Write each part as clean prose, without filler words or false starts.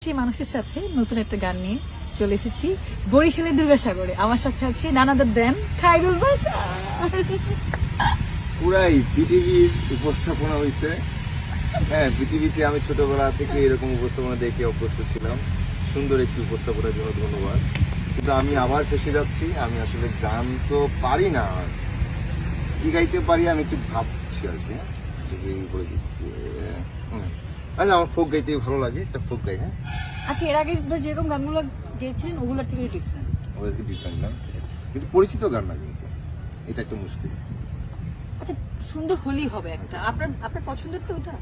একটি মানুষের সাথে নতুন একটা গান নিয়ে চলে এসেছি বরিশালের দুর্গাসাগরে। আমার সাথে আছে নানাদার দেন খায়রুল বাশা। পুরাই পৃথিবীর উপস্থাপনা হয়েছে। হ্যাঁ, পৃথিবীতে আমি ছোটবেলা থেকে এরকম উপস্থাপনা দেখে অভ্যস্ত ছিলাম। সুন্দর একটি উপস্থাপনার জন্য ধন্যবাদ। কিন্তু আমি আবার ফেসে যাচ্ছি, আমি আসলে গান তো পারি না। কি গাইতে পারি আমি একটু ভাবছি আর কি। বলে দিচ্ছি, আচ্ছা আমার ফোক গাইতে ভালো লাগে, একটা ফোক গাই। হ্যাঁ আচ্ছা, এর আগে যেরকম গানগুলো গেয়েছিলেন ওগুলোর থেকে ডিফারেন্ট। ওদেরকে ডিফারেন্ট না, ঠিক আছে, কিন্তু পরিচিত গান না, কিন্তু এটা একটা মুশকিল। আচ্ছা, সুন্দর হলেই হবে একটা। আপনার আপনার পছন্দের তো ওটা?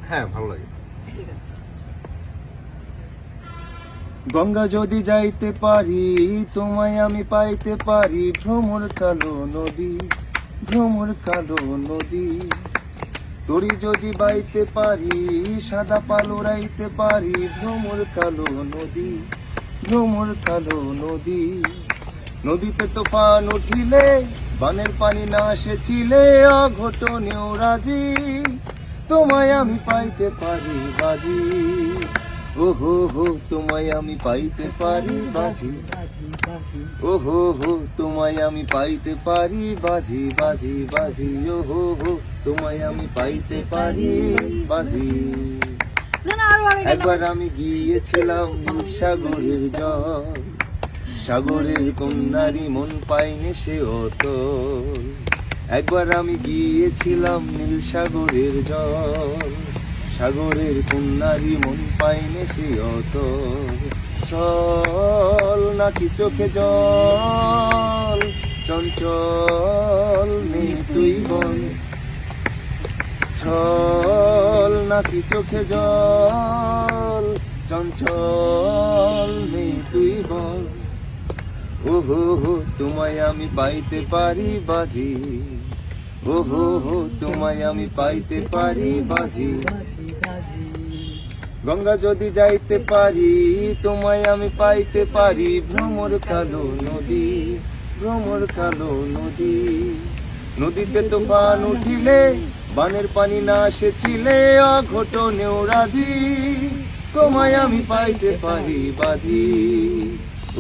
হ্যাঁ, ভালো লাগে। ঠিক আছে। গঙ্গা যদি যাইতে পারি, তোমায় আমি পাইতে পারি, ভ্রমর কালো নদী, ভ্রমর কালো নদী। তরি যদি বাইতে পারি, সাদা পাল উড়াইতে পারি, ভ্রমর কালো নদী, ভ্রমর কালো নদী। নদীতে তুফান উঠিলে, বানের পানি না সেছিলে, অঘটনেও রাজি, তোমায় আমি পাইতে পারি বাজি। ও হো হো, তোমায় আমি পাইতে পারি বাজি, ও হো হো, তোমায় আমি পাইতে পারি বাজি, বাজি বাজি, ও হো হো, তোমায় আমি পাইতে পারি বাজি। না না, আরো আগে একবার আমি গিয়েছিলাম নীল সাগরের জল, সাগরের কন্যারি মন পাইনি সে অতল। একবার আমি গিয়েছিলাম নীল সাগরের জল, সাগরের কন্যারি মন পাইনি সে অতল। চল নাকি চোখে জল, চঞ্চল নেই তুই বল, চল নাকি চোখে জল, চঞ্চল নেই তুই বল। ও হো হো, তোমায় আমি পাইতে পারি বাজি, ও হো হো, তোমায় আমি পাইতে পারি বাজি। গঙ্গা যদি যাইতে পারি, তোমায় আমি পাইতে পারি, ভ্রমর কালো নদী, ভ্রমর কালো নদী। নদীতে তুফান উঠিলে, বানের পানি না সেছিলে, অঘটনেও রাজি, তোমায় আমি পাইতে পারি বাজি।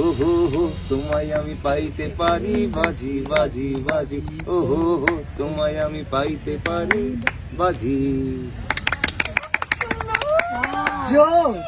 ও হো হো, তোমায় আমি পাইতে পারি বাজি, বাজি বাজি, ও হো হো, তোমায় আমি পাইতে পারি বাজি। জোস।